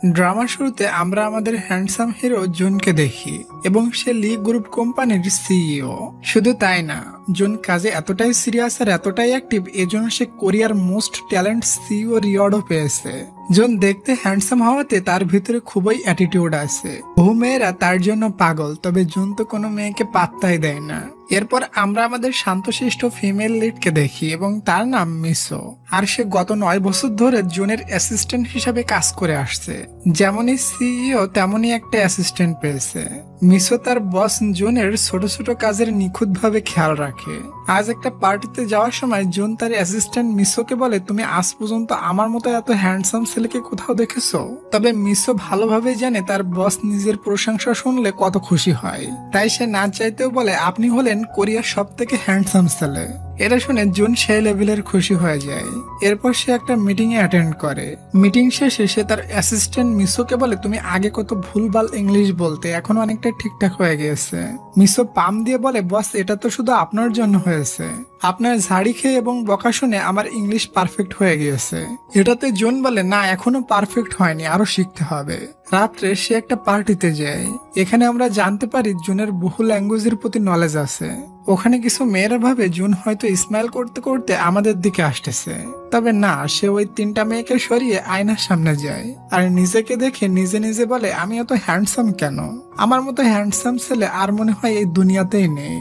ড্রামার শুরুতে আমরা আমাদের হ্যান্ডসাম হিরো জুনকে দেখি এবং সে লি গ্রুপ কোম্পানির সিইও। শুধু তাই না, জুন কাজে এতটাই সিরিয়াস আর এতটাই অ্যাক্টিভ, এজন্য সে কোরিয়ার মোস্ট ট্যালেন্ট সিইও রিওয়ার্ডও পেয়েছে। জুন দেখতে হ্যান্ডসাম হওয়াতে তার ভিতরে খুবই অ্যাটিটিউড আছে। বহু মেয়েরা তার জন্য পাগল, তবে জুন তো কোনো মেয়েকে পাত্তাই দেয় না। এরপর আমরা আমাদের শান্তশিষ্ট ফিমেল লিডকে দেখি এবং তার নাম মিসো। আর সে গত 9 বছর ধরে জুনের অ্যাসিস্ট্যান্ট হিসাবে কাজ করে আসছে। যেমনই সিইও তেমনই একটা অ্যাসিস্ট্যান্ট পেয়েছে। মিসো তার বস জুনের ছোট ছোট কাজের নিখুঁতভাবে খেয়াল রাখে। আজ একটা পার্টিতে যাওয়ার সময় জুন তার অ্যাসিস্ট্যান্ট মিসোকে বলে, তুমি আজ পর্যন্ত আমার মতো এত হ্যান্ডসাম ছেলেকে কোথাও দেখেছো? তবে মিসো ভালোভাবে জানে তার বস নিজের প্রশংসা শুনলে কত খুশি হয়, তাই সে না চাইতেও বলে, আপনি হলেন কোরিয়ার সব থেকে হ্যান্ডসাম ছেলে। এটা শুনে জুন সেই লেভেলের খুশি হয়ে যায়। এরপর সে একটা মিটিং এ অ্যাটেন্ড করে। মিটিং শেষে সে তার অ্যাসিস্ট্যান্ট মিসোকে বলে, তুমি আগে কত ভুলভাল ইংলিশ বলতে, এখন অনেকটা ঠিকঠাক হয়ে গিয়েছে। মিসো পাম দিয়ে বলে, বস এটা তো শুধু আপনার জন্য হয়েছে। আপনার ঝাড়ি খেয়ে এবং বকা শুনে আমার ইংলিশ পারফেক্ট হয়ে গিয়েছে। এটাতে জুন বলে, না এখনো পারফেক্ট হয়নি, আরো শিখতে হবে। রাত্রে সে একটা পার্টিতে যায়। এখানে আমরা জানতে পারি জুনের বহু ল্যাঙ্গুয়েজের প্রতি নলেজ আছে। ওখানে কিছু মেয়েরা ভাবে জুন হয়তো স্মাইল করতে করতে আমাদের দিকে আসতেছে, তবে না, সে ওই 3টা মেয়েকে সরিয়ে আয়নার সামনে যায় আর নিজেকে দেখে নিজে নিজে বলে, আমি এত হ্যান্ডসাম কেন? আমার মতো হ্যান্ডসাম ছেলে আর মনে হয় এই দুনিয়াতেই নেই।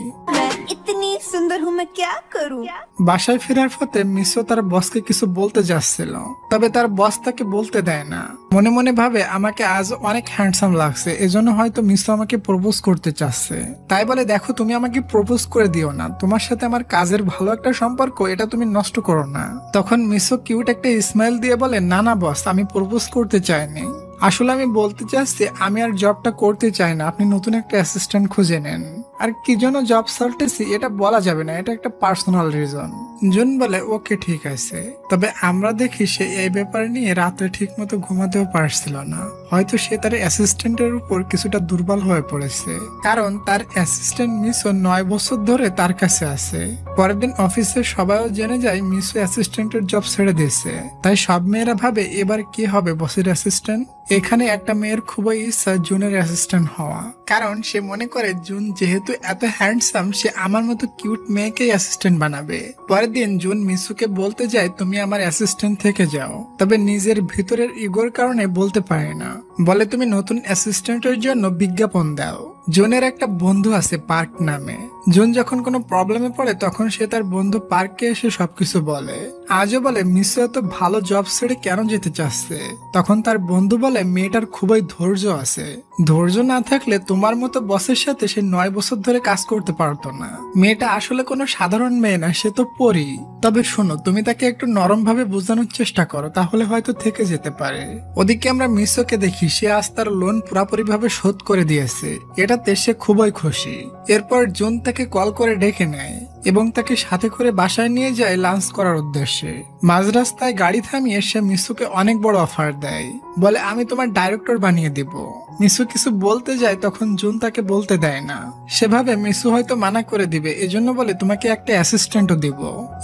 বাসায় ফেরার পথে মিসো তার বসকে কিছু বলতে যাচ্ছিল, তবে তার বস তাকে বলতে দেয় না। মনে মনে ভাবে, আমাকে আজ অনেক হ্যান্ডসাম লাগছে, এজন্য হয়তো মিসো আমাকে প্রপোজ করতে চাচ্ছে। তাই বলে, দেখো তুমি আমাকে প্রপোজ করে দিও না, তোমার সাথে আমার কাজের ভালো একটা সম্পর্ক, এটা তুমি নষ্ট করো না। তখন মিসো কিউট একটা স্মাইল দিয়ে বলে, না না বস, আমি প্রপোজ করতে চাইনি। আসলে আমি বলতে চাচ্ছি আমি আর জবটা করতে চাই না, আপনি নতুন একটা অ্যাসিস্ট্যান্ট খুঁজে নেন। আর কি জন্য জব সার্টেছি এটা বলা যাবে না, এটা একটা পার্সোনাল রিজন। জুন বলে, ওকে ঠিক আছে। তবে আমরা দেখি সে এই ব্যাপার নিয়ে রাত্রে ঠিক মতো ঘুমাতেও পারছিল না। হয়তো সে তার অ্যাসিস্ট্যান্টের উপর কিছুটা দুর্বল হয়ে পড়েছে, কারণ তার অ্যাসিস্ট্যান্ট মিসো 9 বছর ধরে তার কাছে আছে। পরের দিন অফিসে সবাইও জেনে যায় মিসো অ্যাসিস্ট্যান্টের জব ছেড়ে দিয়েছে। তাই সব মেয়েরা ভাবে এবার কি হবে বসের অ্যাসিস্ট্যান্ট। এখানে একটা মেয়ের খুবই ইচ্ছা জুনের অ্যাসিস্ট্যান্ট হওয়া, কারণ সে মনে করে জুন যেহেতু এত হ্যান্ডসাম, সে আমার মতো কিউট মেয়েকেই অ্যাসিস্ট্যান্ট বানাবে। পরের দিন জুন মিসুকে বলতে যায়, তুমি আমার অ্যাসিস্ট্যান্ট থেকে যাও, তবে নিজের ভিতরের ইগোর কারণে বলতে পারে না। বলে, তুমি নতুন অ্যাসিস্ট্যান্টের জন্য বিজ্ঞাপন দাও। জুনের একটা বন্ধু আছে পার্ক নামে। জুন যখন কোনো প্রবলেমে পড়ে তখন সে তার বন্ধু পার্কে এসে সবকিছু বলে। আজও বলে, মিসু এত ভালো জব ছেড়ে কেন যেতে চাচ্ছে? তখন তার বন্ধু বলে, মেয়েটার খুবই ধৈর্য আছে, ধৈর্য না থাকলে তোমার মতো বসের সাথে সে 9 বছর ধরে কাজ করতে পারতো না। মেয়েটা আসলে কোনো সাধারণ মেয়ে না, সে তো পরী। তবে শোনো, তুমি তাকে একটু নরম ভাবে বোঝানোর চেষ্টা করো, তাহলে হয়তো থেকে যেতে পারে। ওদিকে আমরা মিসোকে দেখি, সে আজ তার লোন পুরোপুরি ভাবে শোধ করে দিয়েছে। এটাতে সে খুবই খুশি। এরপর জুন তাকে কল করে ডেকে নেয় এবং তাকে সাথে করে বাসায় নিয়ে যায় লাঞ্চ করার উদ্দেশ্যে। মাঝ রাস্তায় গাড়ি থামিয়ে সে মিসুকে অনেক বড় অফার দেয়। বলে, আমি তোমার ডাইরেক্টর বানিয়ে দিব। মিসু কিছু বলতে যায়, তখন জুন তাকে বলতে দেয় না। সেভাবে মিসু হয়তো মানা করে দিবে, এজন্য বলে, তোমাকে একটা অ্যাসিস্ট্যান্টও দিব।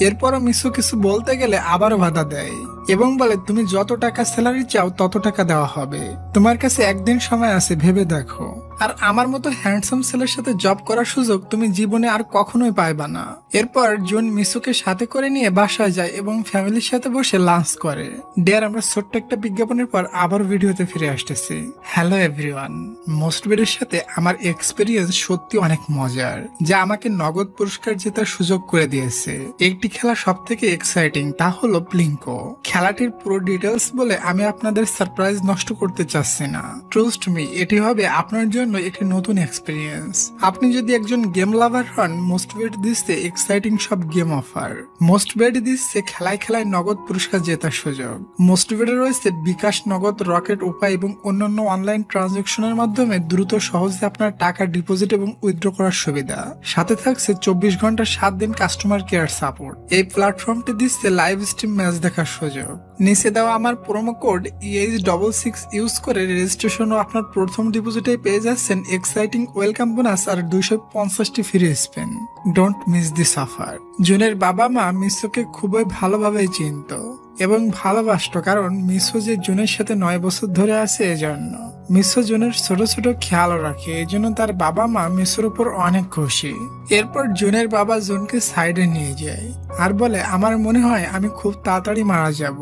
এরপরও মিসু কিছু বলতে গেলে আবারও বাধা দেয় এবং বলে, তুমি যত টাকা স্যালারি চাও তত টাকা দেওয়া হবে, তোমার কাছে একদিন সময় আছে, ভেবে দেখো। আর আমার মতো হ্যান্ডসাম ছেলের সাথে জব করার সুযোগ তুমি জীবনে আর কখনোই পাইবা না। এরপর জুন মিসুকে সাথে করে নিয়ে বাসায় যায় এবং ফ্যামিলির সাথে বসে লাঞ্চ করে। ডিয়ার, আমরা ছোট্ট একটা বিজ্ঞাপনের পর আবার ভিডিওতে ফিরে আসতেছি। হ্যালো এভরিওয়ান, মোস্ট বেডের সাথে আমার এক্সপিরিয়েন্স সত্যি অনেক মজার, যা আমাকে নগদ পুরস্কার জেতার সুযোগ করে দিয়েছে। একটি খেলা সব থেকে এক্সাইটিং, তা হলো প্লিঙ্কো। খেলাটির পুরো ডিটেলস বলে আমি আপনাদের সারপ্রাইজ নষ্ট করতে চাচ্ছি না। ট্রাস্ট মি, এটি হবে আপনার জন্য একটি নতুন এক্সপিরিয়েন্স। আপনি যদি একজন গেম লাভার হন, মোস্ট বেড দিচ্ছে এক্সাইটিং সব গেম অফার। মোস্ট বেড দিচ্ছে খেলায় খেলায় নগদ পুরস্কার জেতার সুযোগ। মোস্ট বেডে রয়েছে বিকাশ, নগদ, রকেট, উপায় এবং অন্যান্য অনলাইন ট্রানজাকশনের মাধ্যমে দ্রুত সহজে আপনার টাকা ডিপোজিট এবং উইথড্র করার সুবিধা। সাথে থাকছে 24 ঘন্টা 7 দিন কাস্টমার কেয়ার সাপোর্ট। এই প্ল্যাটফর্মটি দিচ্ছে লাইভ স্ট্রিম ম্যাচ দেখার সুযোগ। নিচে দেওয়া আমার প্রোমো কোড EH66 ইউজ করে রেজিস্ট্রেশন ও আপনার প্রথম ডিপোজিটে পেয়ে যাচ্ছেন এক্সাইটিং ওয়েলকাম বোনাস আর 250টি free spin. Don't miss this offer. জুনের বাবা মা মিসোকে খুবই ভালোভাবে চিনত। এবং ভালোবাসতো, কারণ মিসো যে জুনের সাথে 9 বছর ধরে আছে এজন্য। মিসো জুনের ছোট ছোট খেয়াল রাখে, এই জন্য তার বাবা মা মিসোর উপর অনেক খুশি। এরপর জুনের বাবা জুনকে সাইডে নিয়ে যায় আর বলে, আমার মনে হয় আমি খুব তাড়াতাড়ি মারা যাব।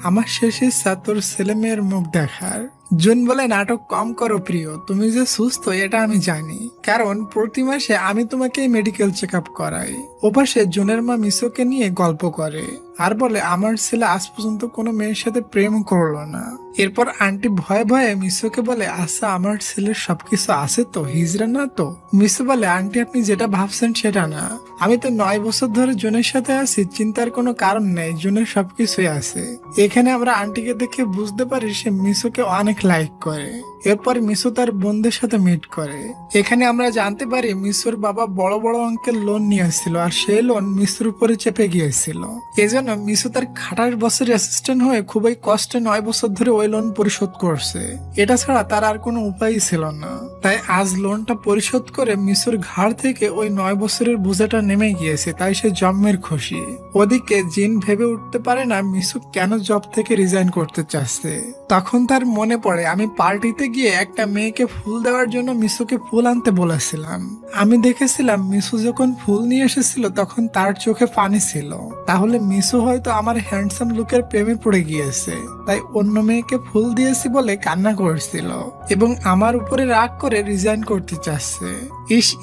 আমার শেষ ইচ্ছা তোর ছেলে মেয়ের মুখ দেখার। জুন বলে, নাটক কম করো প্রিয়, তুমি যে সুস্থ এটা আমি জানি, কারণ প্রতি মাসে আমি তোমাকে মেডিকেল চেক আপ করাই। ওপাশে জুনের মা মিসোকে নিয়ে গল্প করে আর বলে, আমার ছেলে আজ পর্যন্ত কোনো মেয়ের সাথে প্রেম করলো না। এরপর আন্টি ভয়ে ভয়ে মিসোকে বলে, আচ্ছা আমার ছেলের সবকিছু আছে তো, হিজড়া না তো? মিসো বলে, আন্টি আপনি যেটা ভাবছেন সেটা না, আমি তো 9 বছর ধরে জুনের সাথে আছি, চিন্তার কোনো কারণ নেই, জুনের সবকিছুই আছে। এখানে আমরা আন্টিকে দেখে বুঝতে পারি সে মিসোকে অনেক লাইক করে। এরপর মিসো তার বোনদের সাথে মিট করে। এখানে আমরা জানতে পারি মিসোর বাবা বড় বড় অঙ্কের লোন নিয়েছিল আর সেই লোন মিসোর উপরে চেপে গিয়েছিল। এজন্য মিসো তার 28 বছরের অ্যাসিস্ট্যান্ট হয়ে খুবই কষ্টে 9 বছর ধরে ওই লোন পরিশোধ করছে। এটা ছাড়া তার আর কোনো উপায়ই ছিল না। তাই আজ লোনটা পরিশোধ করে মিসোর ঘাড় থেকে ওই 9 বছরের বোঝাটা নেমে গিয়েছে, তাই সে জন্মের খুশি। ওদিকে জিন ভেবে উঠতে পারে না মিসো কেন জব থেকে রিজাইন করতে চাচ্ছে। তখন তার মনে পড়ে, আমি পার্টিতে গিয়ে একটা মেয়েকে ফুল দেওয়ার জন্য মিসোকে ফুল আনতে বলেছিলাম। আমি দেখেছিলাম মিসো যখন ফুল নিয়ে এসেছিল তখন তার চোখে পানি ছিল, তাহলে মিসো হয়তো আমার হ্যান্ডসাম লুকের প্রেমে পড়ে গিয়েছে, তাই অন্য মেয়েকে ফুল দিয়েছি বলে কান্না করছিল এবং আমার উপরে রাগ করে রিজাইন করতে চাচ্ছে।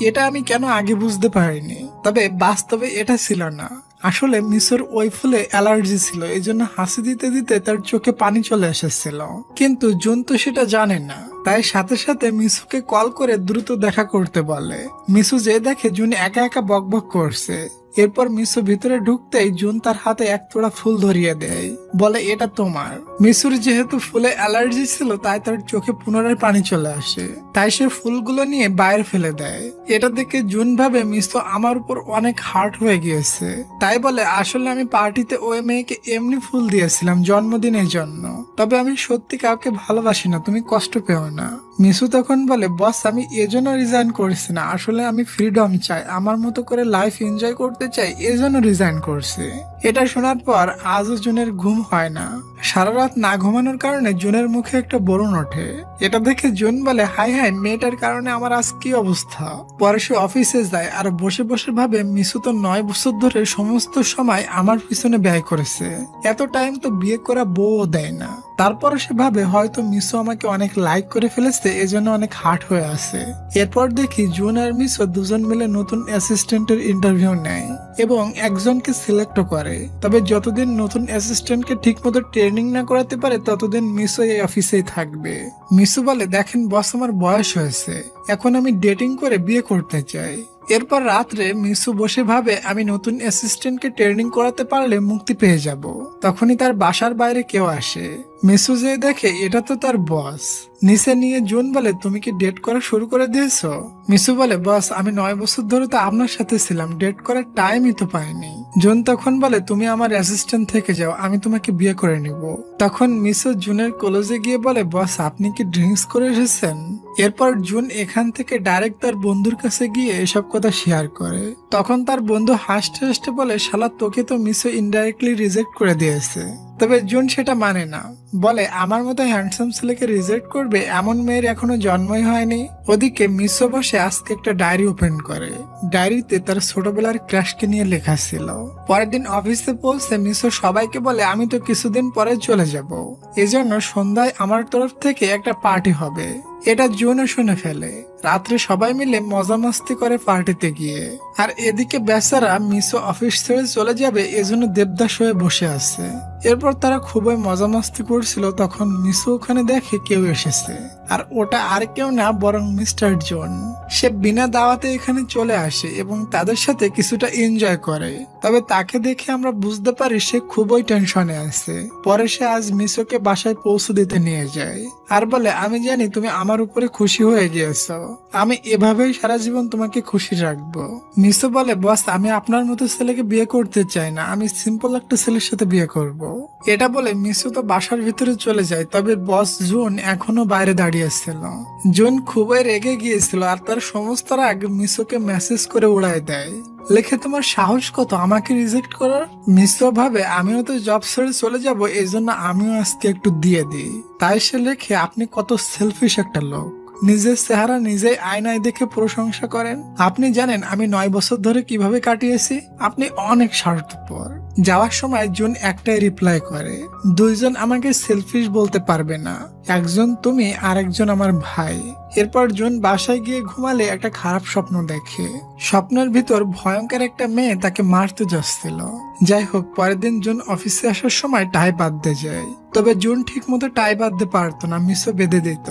এটা আমি কেন আগে বুঝতে পারিনি। তবে বাস্তবে এটা ছিল না, আসলে মিসোর ওই ফুলে অ্যালার্জি ছিল, এই জন্য হাসি দিতে দিতে তার চোখে পানি চলে এসেছিল। কিন্তু জুন তো সেটা জানে না, তাই সাথে সাথে মিসুকে কল করে দ্রুত দেখা করতে বলে। মিসু যে দেখে জুন একা একা বকবক করছে। এরপর মিসু ভিতরে ঢুকতেই জুন তার হাতে এক তোড়া ফুল ধরিয়ে দেয়, বলে এটা তোমার। মিসুর যেহেতু ফুলে অ্যালার্জি ছিল তাই তার চোখে পুনরায় পানি চলে আসে, তাই সে ফুলগুলো নিয়ে বাইরে ফেলে দেয়। এটা দেখে জুন ভাবে মিসু আমার উপর অনেক হার্ট হয়ে গিয়েছে, তাই বলে আসলে আমি পার্টিতে ওই মেয়েকে এমনি ফুল দিয়েছিলাম জন্মদিনের জন্য, তবে আমি সত্যি কাউকে ভালোবাসি না, তুমি কষ্ট পেও না। মিসু তখন বলে, বস আমি এজন্য রিজাইন করছি না, আসলে আমি ফ্রিডম চাই, আমার মতো করে লাইফ এনজয় করতে চাই, এজন্য রিজাইন করছি। এটা শোনার পর আজও জুনের ঘুম হয় না। সারা রাত না ঘুমানোর কারণে জুনের মুখে একটা ব্রণ ওঠে। এটা দেখে জুন বলে, হাই হাই, মেয়েটার কারণে আমার আজ কি অবস্থা। পরে সে অফিসে যায় আর বসে বসে ভাবে মিসু তো 9 বছর ধরে সমস্ত সময় আমার পিছনে ব্যয় করেছে, এত টাইম তো বিয়ে করা বউও দেয় না। তারপর সে ভাবে হয়তো মিসু আমাকে অনেক লাইক করে ফেলেছে, এজন্য অনেক হার্ট হয়ে আছে। এরপর দেখি জুন আর মিসু দুজন মিলে নতুন অ্যাসিস্ট্যান্টের ইন্টারভিউ নেয় এবং একজনকে সিলেক্ট করে। তবে যতদিন নতুন অ্যাসিস্ট্যান্টকে ঠিক মতো ট্রেনিং না করাতে পারে ততদিন মিসু এই অফিসেই থাকবে। মিসু বলে, দেখেন বস আমার বয়স হয়েছে, এখন আমি ডেটিং করে বিয়ে করতে চাই। এরপর রাত্রে মিসু বসে ভাবে আমি নতুন অ্যাসিস্ট্যান্টকে ট্রেনিং করাতে পারলে মুক্তি পেয়ে যাব। তখনই তার বাসার বাইরে কেউ আসে। মিসু যে দেখে এটা তো তার বস। নিচে নিয়ে জুন বলে, তুমি কি ডেট করা শুরু করে দিয়েছো? মিসু বলে, বস আমি 9 বছর ধরে তো আপনার সাথে ছিলাম, ডেট করার টাইমই তো পাইনি। জুন তখন বলে, তুমি আমার অ্যাসিস্ট্যান্ট থেকে যাও, আমি তোমাকে বিয়ে করে নিব। তখন মিসু জুনের কলেজে গিয়ে বলে, বস আপনি কি ড্রিঙ্কস করে এসেছেন? এরপর জুন এখান থেকে ডাইরেক্ট তার বন্ধুর কাছে গিয়ে এসব কথা শেয়ার করে। তখন তার বন্ধু হাসতে হাসতে বলে, শালা তোকে তো মিসু ইনডাইরেক্টলি রিজেক্ট করে দিয়েছে। তবে জুন সেটা মানে না, বলে আমার মতো হ্যান্ডসাম ছেলেকে রিজেক্ট করবে এমন মেয়ের এখনো জন্মই হয়নি। ওদিকে মিসো বসে আজকে একটা ডায়েরি ওপেন করে। ডায়েরিতে তার ছোটবেলার ক্রাশকে নিয়ে লেখা ছিল। পরের দিন অফিসে পৌঁছে মিসো সবাইকে বলে, আমি তো কিছুদিন পরে চলে যাব, এজন্য সন্ধ্যায় আমার তরফ থেকে একটা পার্টি হবে। এটা জুনও শুনে ফেলে। রাত্রে সবাই মিলে মজা মাস্তি করে পার্টিতে গিয়ে। আর এদিকে বেচারা মিসো অফিস ছেড়ে চলে যাবে এজন্য দেবদাস হয়ে বসে আছে। এরপর তারা খুবই মজা মাস্তি করছিল, তখন মিসো ওখানে দেখে কেউ এসেছে, আর ওটা আর কেউ না বরং মিস্টার জন। সে বিনা দাওয়াতে এখানে চলে আসে এবং তাদের সাথে কিছুটা এনজয় করে। তবে তাকে দেখে আমরা বুঝতে পারি সে খুবই টেনশনে আছে। পরে সে আজ মিসোকে বাসায় পৌঁছে দিতে নিয়ে যায় আর বলে, আমি জানি তুমি আমার উপরে খুশি হয়ে গিয়েছো, আমি এভাবেই সারা জীবন তোমাকে খুশি রাখবো। মিসো বলে, বস আমি আপনার মতো ছেলেকে বিয়ে করতে চাই না, আমি সিম্পল একটা ছেলের সাথে বিয়ে করব। এটা বলে মিসো তো বাসার ভিতরে চলে যায়। তবে বস জুন এখনো বাইরে দাঁড়িয়েছিল। জুন খুবই রেগে গিয়েছিল আর তার সমস্ত রাগ মিসোকে মেসেজ করে উড়ায় দেয়। লেখে তোমার সাহস কত আমাকে রিজেক্ট করার। মিশ্র ভাবে আমিও তো জব ছেড়ে চলে যাব, এই জন্য আমিও আজকে একটু দিয়ে দিই। তাই সে লেখে আপনি কত সেলফিশ একটা লোক, নিজের চেহারা নিজেই আয়নায় দেখে প্রশংসা করেন। আপনি জানেন আমি 9 বছর ধরে কিভাবে কাটিয়েছি। আপনি অনেক স্বার্থপর। যাওয়ার সময় জুন একটাই রিপ্লাই করে, দুইজন আমাকে সেলফিশ বলতে পারবে না, একজন তুমি আর একজন আমার ভাই। এরপর জুন বাসায় গিয়ে ঘুমালে একটা খারাপ স্বপ্ন দেখে। স্বপ্নের ভিতর ভয়ঙ্কর একটা মেয়ে তাকে মারতে যাচ্ছিল। যাই হোক, পরের দিন জুন অফিসে আসার সময় টাই বাঁধতে যায়। তবে জুন ঠিক মতো টাই বাঁধতে পারতো না, মিসো বেঁধে দিত।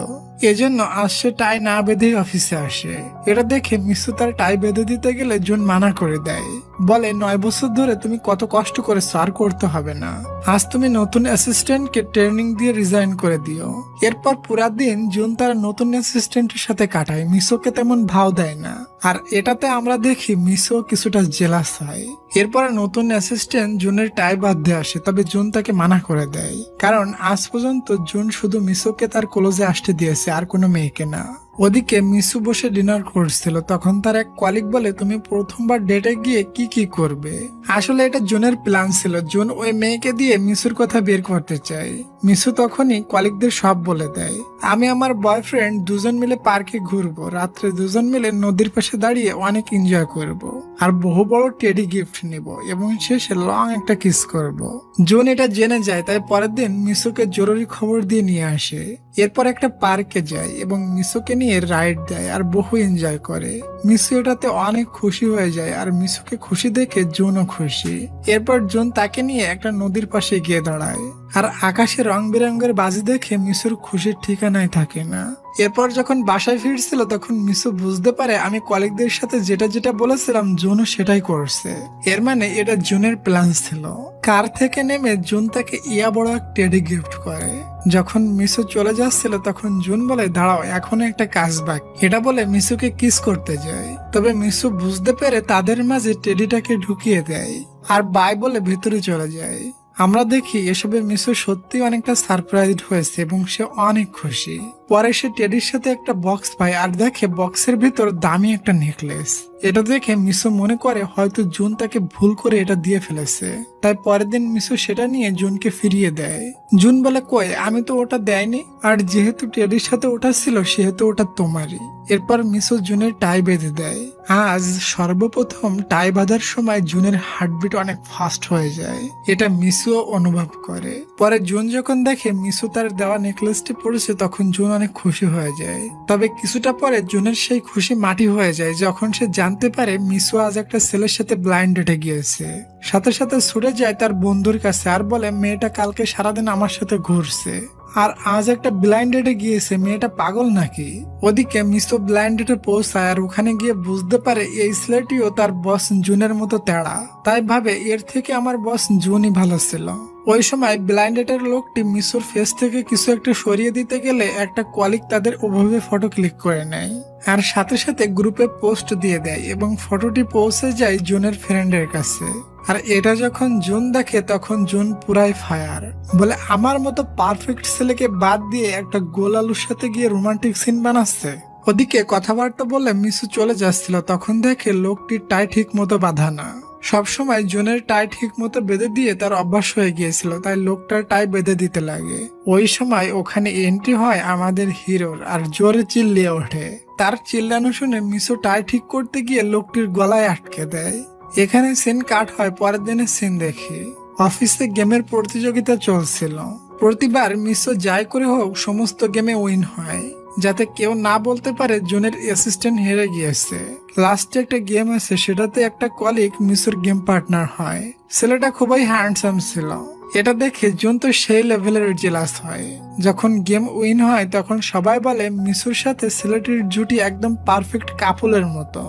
এজন্য আজ সে টাই না বেঁধেই অফিসে আসে। এটা দেখে মিসো তার টাই বেঁধে দিতে গেলে জুন মানা করে দেয়, বলে 9 বছর ধরে তুমি কত কষ্ট করে সার করতে হবে না, আজ তুমি নতুন অ্যাসিস্ট্যান্টকে ট্রেনিং দিয়ে রিজাইন করে দিও। এরপর পুরা দিন জুন তার নতুন অ্যাসিস্ট্যান্টের সাথে কাটায়, মিসোকে তেমন ভাও দেয় না। আর এটাতে আমরা দেখি মিসো কিছুটা জেলাস হয়। এরপরে নতুন অ্যাসিস্ট্যান্ট জুনের টাই বাঁধতে আসে, তবে জুন তাকে মানা করে দেয়, কারণ আজ পর্যন্ত জুন শুধু মিসোকে তার ক্লোজে আসতে দিয়েছে, আর কোনো মেয়েকে না। ওদিকে মিসু বসে ডিনার করছিল, তখন তার এক কলিগ বলে তুমি প্রথমবার ডেটে গিয়ে কি কি করবে। আসলে এটা জুনের প্ল্যান ছিল, জুন ওই মেয়েকে দিয়ে মিসুর কথা বের করতে চায়। মিসু তখনই কলিগদের সব বলে দেয়, আমি আমার বয়ফ্রেন্ড দুজন মিলে পার্কে ঘুরবো, রাত্রে দুজন মিলে নদীর পাশে দাঁড়িয়ে অনেক এনজয় করব, আর বহু বড় টেডি গিফট নিব এবং শেষে লং একটা কিস করব। জুন এটা জেনে যায়, তাই পরের দিন মিসুকে জরুরি খবর দিয়ে নিয়ে আসে। এরপর একটা পার্কে যায় এবং মিসুকে নিয়ে রাইড দেয় আর বহু এনজয় করে। মিসু এটাতে অনেক খুশি হয়ে যায়, আর মিসুকে খুশি দেখে জুনও খুশি। এরপর জুন তাকে নিয়ে একটা নদীর পাশে গিয়ে দাঁড়ায়, আর আকাশে রং বেরঙের বাজি দেখে মিসুর খুশির ঠিকানাই থাকে না। এরপর যখন বাসায় ফিরছিল তখন মিসু বুঝতে পারে আমি কলিগদের সাথে যেটা যেটা বলেছিলাম জুনও সেটাই করছে। এর মানে এটা জুনের প্ল্যান ছিল। কার থেকে নেমে জুন তাকে ইয়া বড় এক টেডি গিফট করে। যখন মিসু চলে যাচ্ছিল তখন জুন বলে দাঁড়াও, এখনো একটা কাজ বাকি। এটা বলে মিসুকে কিস করতে যায়, তবে মিসু বুঝতে পেরে তাদের মাঝে টেডিটাকে ঢুকিয়ে দেয় আর বাই বলে ভেতরে চলে যায়। আমরা দেখি এসবে মিসু সত্যি অনেকটা সারপ্রাইজড হয়েছে এবং সে অনেক খুশি। পরে সে টেডির সাথে একটা বক্স পায় আর দেখে বক্সের ভিতর দামি একটা নেকলেস। এটা দেখে মিসু মনে করে হয়তো জুন তাকে ভুল করে এটা দিয়ে ফেলেছে, তাই পরের দিন মিসু সেটা নিয়ে জুনকে ফিরিয়ে দেয়। জুন বলে কই, আমি তো ওটা দেয়নি, আর যেহেতু টেডির সাথে ওটা ছিল সেহেতু ওটা তোমারই। এরপর মিসু জুনের টাই বেঁধে দেয়। আজ সর্বপ্রথম টাই বাঁধার সময় জুনের হার্টবিট অনেক ফাস্ট হয়ে যায়, এটা মিসুও অনুভব করে। পরে জুন যখন দেখে মিসু তার দেওয়া নেকলেসটি পড়েছে তখন জুন অনেক খুশি হয়ে যায়। তবে কিছুটা পরে জুনের সেই খুশি মাটি হয়ে যায় যখন সে জানতে পারে মিসু আজ একটা ছেলের সাথে ব্লাইন্ড ডেটে গিয়েছে। সাথে সাথে ছুটে যায় তার বন্ধুর কাছে আর বলে মেয়েটা কালকে সারাদিন আমার সাথে ঘুরছে, আর আজ একটা ব্লাইন্ড ডেটে গিয়েছে, মেয়েটা পাগল নাকি। ওদিকে মিসু ব্লাইন্ড ডেটে পৌঁছায় আর ওখানে গিয়ে বুঝতে পারে এই ছেলেটিও তার বস জুনের মতো তেড়া, তাই ভাবে এর থেকে আমার বস জুনই ভালো ছিল। ওই সময় ব্লাইন্ড ডেটের লোকটি মিসুর ফেস থেকে কিছু একটা সরিয়ে দিতে গেলে একটা কলিগ তাদের ওভাবে ফটো ক্লিক করে নেয় আর সাথে সাথে গ্রুপে পোস্ট দিয়ে দেয় এবং ফটোটি পৌঁছে যায় জুনের ফ্রেন্ডের কাছে। আর এটা যখন জুন দেখে তখন জুন পুরাই ফায়ার, বলে আমার মতো পারফেক্ট ছেলেকে বাদ দিয়ে একটা গোল আলুর সাথে গিয়ে রোমান্টিক সিন বানাচ্ছে। ওদিকে কথাবার্তা বলে মিসু চলে যাচ্ছিল তখন দেখে লোকটির টাই ঠিক মতো বাঁধা না। সবসময় জুনের টাই ঠিক মতো বেঁধে দিয়ে তার অভ্যাস হয়ে গিয়েছিল, তাই লোকটার টাই বেঁধে দিতে লাগে। ওই সময় ওখানে এন্ট্রি হয় আমাদের হিরোর আর জোরে চিল্লিয়ে ওঠে। তার চিল্লানো শুনে মিসু টাই ঠিক করতে গিয়ে লোকটির গলায় আটকে দেয়। এখানে সিন কাট হয় পরের দিনের সিন দেখি। অফিসে গেমের প্রতিযোগিতা চলছিল। প্রতিবার মিসু যাই করে হোক সমস্ত গেমে উইন হয়, যাতে কেউ না বলতে পারে জুনের অ্যাসিস্ট্যান্ট হেরে গিয়েছে। লাস্টে একটা গেম আছে, সেটাতে একটা কলিগ মিসুর গেম পার্টনার হয়। ছেলেটা খুবই হ্যান্ডসাম ছিল। এটা দেখে জুন তো সেই লেভেলের জেলাস হয়। যখন গেম উইন হয় তখন সবাই বলে মিসুর সাথে ছেলেটির জুটি একদম পারফেক্ট কাপলের মতো।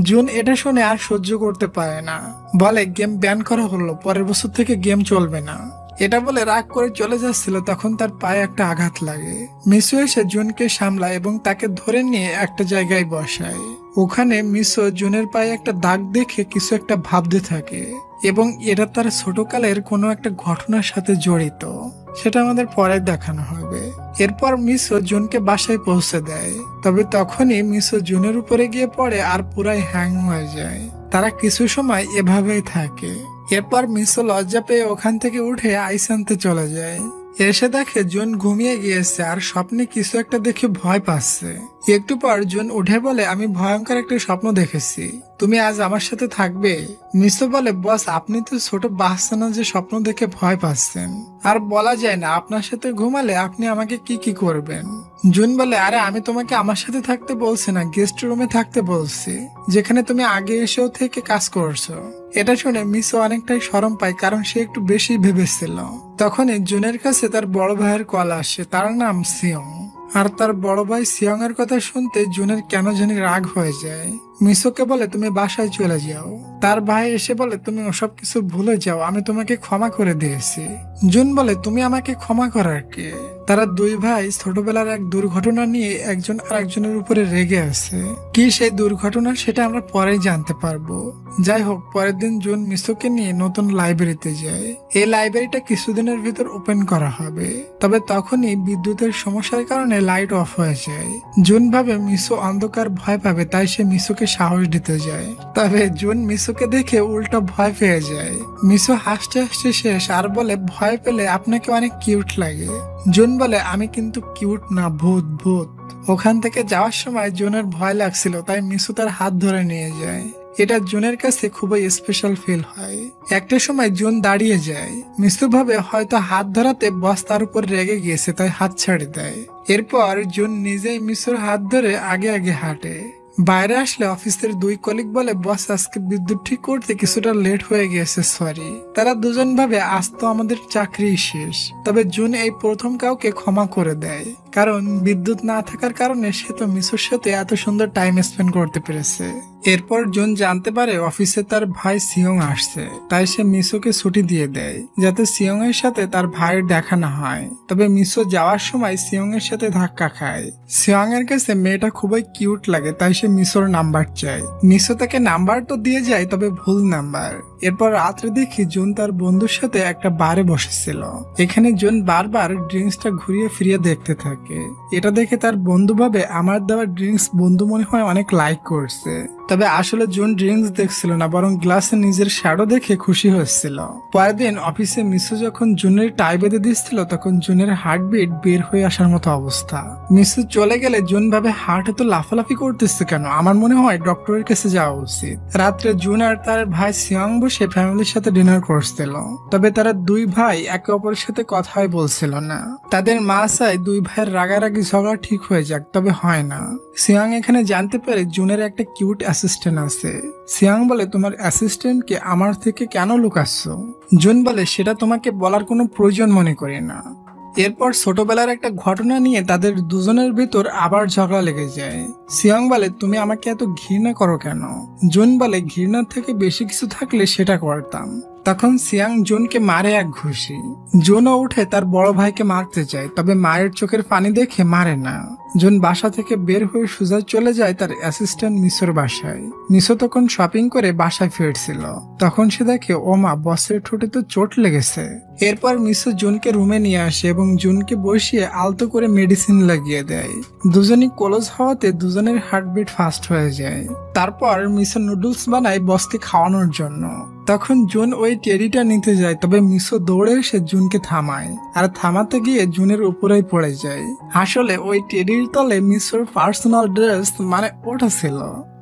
জুন এটা শুনে আর সহ্য করতে পারে না, বলে গেম ব্যান করা হলো, পরের বছর থেকে গেম চলবে না। এটা বলে রাগ করে চলে যাচ্ছিল তখন তার পায়ে একটা আঘাত লাগে। মিসু এসে জুনকে সামলায় এবং তাকে ধরে নিয়ে একটা জায়গায় বসায়। ওখানে মিসু জুনের পায়ে একটা দাগ দেখে কিছু একটা ভাবতে থাকে এবং এটা তার ছোটকালের কোনো একটা ঘটনার সাথে জড়িত, সেটা আমাদের পরে দেখানো হবে। এরপর মিসু জুনকে বাসায় পৌঁছে দেয়, তবে তখনই মিসু জুনের উপরে গিয়ে পড়ে আর পুরাই হ্যাং হয়ে যায়। তারা কিছু সময় এভাবেই থাকে। এরপর মিসো লজ্জা পেয়ে ওখান থেকে উঠে আইস আনতে চলে যায়। এসে দেখে জুন ঘুমিয়ে গিয়েছে আর স্বপ্নে কিছু একটা দেখে ভয় পাচ্ছে। একটু পর জুন উঠে বলে, আমি ভয়ঙ্কর একটা স্বপ্ন দেখেছি, তুমি আজ আমার সাথে থাকবে? মিসো বলে, বস আপনি তো ছোট বাচ্চা না যে স্বপ্ন দেখে ভয় পাচ্ছেন, আর বলা যায় না আপনার সাথে ঘুমালে আপনি আমাকে কি কি করবেন। জুন বলে, আরে আমি তোমাকে আমার সাথে থাকতে বলছি না, গেস্ট রুমে থাকতে বলছি, যেখানে তুমি আগে এসেও থেকে কাজ করছো। এটা শুনে মিসো অনেকটাই শরম পায়, কারণ সে একটু বেশি ভেবেছিল। তখনই জুনের কাছে তার বড় ভাইয়ের কল আসে, তার নাম সিয়ং। আর তার বড় ভাই সিয়ং এর কথা শুনতে জুনের কেন জানি রাগ হয়ে যায়। মিসোকে বলে, তুমি বাসায় চলে যাও। তার ভাই এসে বলে, তুমি ওসব কিছু ভুলে যাও, আমি তোমাকে ক্ষমা করে দিয়েছি। জুন বলে, তুমি আমাকে ক্ষমা করার কে? তারা দুই ভাই ছোটবেলার এক দুর্ঘটনা নিয়ে একজন আরেকজনের উপরে রেগে আছে। কি সেই দুর্ঘটনা সেটা আমরা পরেই জানতে পারবো। যাই হোক, পরের দিন জুন মিসোকে নিয়ে নতুন লাইব্রেরিতে যায়। এই লাইব্রেরিটা কিছুদিনের ভিতর ওপেন করা হবে, তবে তখনই বিদ্যুতের সমস্যার কারণে লাইট অফ হয়ে যায়। জুন ভাবে মিসো অন্ধকার ভয় পাবে, তাই সে মিসোকে সাহস দিতে যায়। তবে জুন মিসোকে দেখে উল্টো ভয় পেয়ে যায়। মিসো হাসতে হাসতে শেষ আর বলে, ভয় পেলে আপনাকে অনেক কিউট লাগে। জুন বলে, আমি কিন্তু কিউট না, ভূত ভূত। ওখান থেকে যাওয়ার সময় জুনের ভয় লাগছিল, তাই মিসো তার হাত ধরে নিয়ে যায়। এটা জুনের কাছে খুবই স্পেশাল ফিল হয়। একটা সময় জুন দাঁড়িয়ে যায়। মিসো ভাবে হয়তো হাত ধরাতে বস তার উপর রেগে গিয়েছে, তাই হাত ছেড়ে দেয়। এরপর জুন নিজেই মিসোর হাত ধরে আগে আগে হাঁটে। বাইরে আসলে অফিসের দুই কলিগ বলে, বস আজকে বিদ্যুৎ ঠিক করতে কিছুটা লেট হয়ে গেছে, সরি। তারা দুজন ভাবে আজ তো আমাদের চাকরি শেষ। তবে জুন এই প্রথম কাউকে ক্ষমা করে দেয়, কারণ বিদ্যুৎ না থাকার কারণে সে তো মিসোর সাথে এত সুন্দর টাইম স্পেন্ড করতে পেরেছে। এরপর জুন জানতে পারে অফিসে তার ভাই সিয়ং আসছে, তাই সে মিসোকে ছুটি দিয়ে দেয়, যাতে সিয়ং এর সাথে তার ভাইয়ের দেখা না হয়। তবে মিসো যাওয়ার সময় সিয়ং এর সাথে ধাক্কা খায়। সিয়ং এর কাছে মেয়েটা খুবই কিউট লাগে, তাই সে মিসোর নাম্বার চায়। মিসো তাকে নাম্বার তো দিয়ে যায়, তবে ভুল নাম্বার। এরপর রাত্রে দেখি জুন তার বন্ধুর সাথে একটা বারে বসেছিল। এখানে জুন বারবার ড্রিঙ্কসটা ঘুরিয়ে ফিরিয়ে দেখতে থাকে। এটা দেখে তার বন্ধু ভাবে আমার দেওয়া ড্রিঙ্কস বন্ধু মনে হয় অনেক লাইক করছে। তবে আসলে জুন ড্রিঙ্কস দেখছিল না, বরং গ্লাসে নিজের শ্যাডো দেখে খুশি হচ্ছিল। পরের দিন অফিসে মিসো যখন জুনের টাই বেঁধে দিচ্ছিল, তখন জুনের হার্টবিট বের হয়ে আসার মতো অবস্থা। মিসো চলে গেলে জুন ভাবে হার্ট এত লাফালাফি করতেছে কেন, আমার মনে হয় ডক্টরের কাছে যাওয়া উচিত। রাত্রে জুন আর তার ভাই সিয়ং বসে ফ্যামিলির সাথে ডিনার করছিল। তবে তারা দুই ভাই একে অপরের সাথে কথাই বলছিল না। তাদের মা চায় দুই ভাইয়ের রাগারাগি ঝগড়া ঠিক হয়ে যাক, তবে হয় না। সিয়ং এখানে জানতে পারে জুনের একটা কিউট অ্যাসিস্ট্যান্ট আছে। সিয়াং বলে, তোমার অ্যাসিস্ট্যান্টকে আমার থেকে কেন লুকাচ্ছ? জুন বলে, সেটা তোমাকে বলার কোনো প্রয়োজন মনে করি না। এরপর ছোটবেলার একটা ঘটনা নিয়ে তাদের দুজনের ভিতর আবার ঝগড়া লেগে যায়। সিয়ং বলে, তুমি আমাকে এত ঘৃণা করো কেন? জুন বলে, ঘৃণার থেকে বেশি কিছু থাকলে সেটা করতাম। তখন সিয়াং জুনকে মারে এক ঘুষি। জুনও উঠে তার বড় ভাইকে মারতে যায়, তবে মায়ের চোখের পানি দেখে মারে না। জুন বাসা থেকে বের হয়ে সোজা চলে যায় তার অ্যাসিস্ট্যান্ট মিসোর বাসায়। মিসো তখন শপিং করে বাসায় ফিরছিল। তখন সে দেখে ওমা, বসের ঠোঁটে তো চোট লেগেছে। এরপর মিসো জুনকে রুমে নিয়ে আসে এবং জুনকে বসিয়ে আলতো করে মেডিসিন লাগিয়ে দেয়। দুজনই ক্লোজ হওয়াতে দুজনের হার্টবিট ফাস্ট হয়ে যায়। তারপর মিসো নুডলস বানায় বসকে খাওয়ানোর জন্য। তখন জুন ওই টেডিটা নিতে যায়, তবে মিসো দৌড়ে এসে জুনকে থামায়, আর থামাতে গিয়ে জুনের উপরেই পড়ে যায়। আসলে ওই টেডির তলে মিসোর পার্সোনাল ড্রেস মানে ওটা ছিল।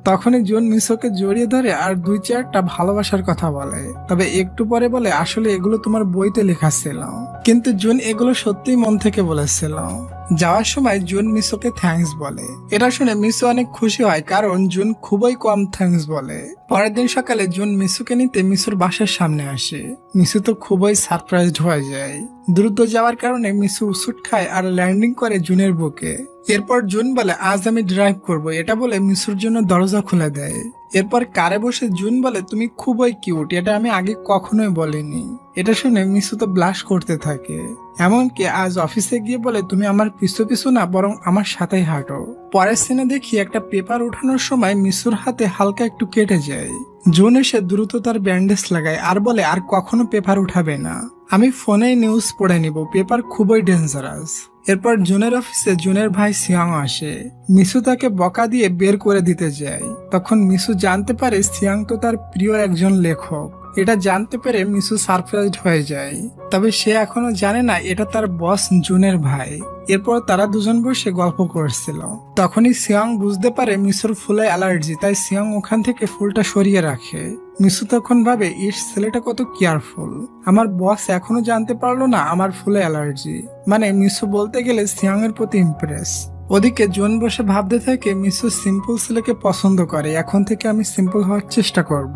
তখনই জুন মিসোকে জড়িয়ে ধরে আর দুই চারটা ভালোবাসার কথা বলে। তবে একটু পরে বলে, আসলে এগুলো তোমার বইতে লেখা ছিল। কিন্তু জুন এগুলো সত্যি মন থেকে বলেছিল। যাওয়ার সময় জুন মিসোকে থ্যাঙ্কস বলে। এটা শুনে মিসো অনেক খুশি হয়, কারণ জুন খুবই কম থ্যাঙ্কস বলে। পরের দিন সকালে জুন মিসোকে নিতে মিসোর বাসার সামনে আসে। মিসো তো খুবই সারপ্রাইজড হয়ে যায়। দ্রুত যাওয়ার কারণে মিসো উসুট খায় আর ল্যান্ডিং করে জুনের বুকে। এরপর জুন বলে, আজ আমি ড্রাইভ করব। এটা বলে মিসোর জন্য দরজা খুলে দেয়। এরপর কারে বসে জুন বলে, তুমি খুবই কিউট, এটা আমি আগে কখনোই বলিনি। এটা শুনে মিসো তো ব্লাশ করতে থাকে। এমনকি আজ অফিসে গিয়ে বলে, তুমি আমার পিছু পিছু না, বরং আমার সাথেই হাঁটো। পরের সিনে দেখি একটা পেপার উঠানোর সময় মিসোর হাতে হালকা একটু কেটে যায়। জুন এসে দ্রুত তার ব্যান্ডেজ লাগায় আর বলে, আর কখনো পেপার উঠাবে না। আমি ফোনে নিউজ পড়ে নিব, পেপার খুবই ডেঞ্জারাস। এরপর জুনের অফিসে জুনের ভাই সিয়াং আসে। মিসু তাকে বকা দিয়ে বের করে দিতে যায়। তখন মিসু জানতে পারে সিয়াং তো তার প্রিয় একজন লেখক। এটা জানতে পেরে মিসু সারপ্রাইজড হয়ে যায়, তবে সে এখনো জানে না এটা তার বস জুনের ভাই। এরপর তারা দুজন বসে গল্প করছিল। তখনই সিয়াং বুঝতে পারে মিসুর ফুলে অ্যালার্জি, তাই সিয়াং ওখান থেকে ফুলটা সরিয়ে রাখে। মিসু তখন ভাবে ইস, ছেলেটা কত কেয়ারফুল, আমার বস এখনো জানতে পারলো না আমার ফুলে অ্যালার্জি। মানে মিসু বলতে গেলে সিয়াং এর প্রতি ইমপ্রেস। ওদিকে জুন বসে ভাবতে থাকে মিসু সিম্পল ছেলেকে পছন্দ করে, এখন থেকে আমি সিম্পল হওয়ার চেষ্টা করব।